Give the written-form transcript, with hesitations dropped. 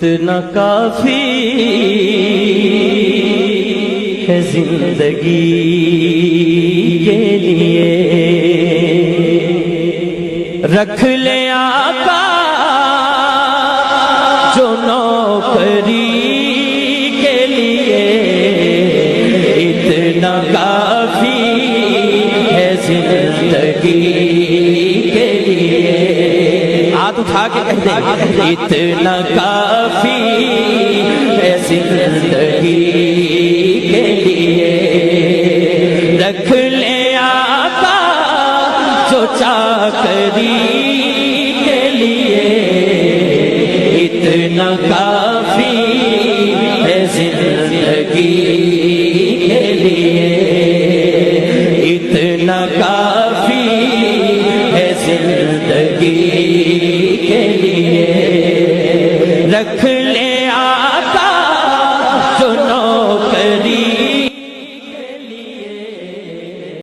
اتنا کافی ہے زندگی کے لیے، رکھ لے آقا جو نوکری کے لیے، اتنا کافی ہے زندگی کے لیے۔ ہاتھ اٹھا کے کہہ دیں اتنا کافی ہے زندگی کے لیے، رکھ لے آقا جو چاکری کے لیے، اتنا کافی ہے زندگی کے لیے، اتنا کافی ہے زندگی کے لیے، رکھ لے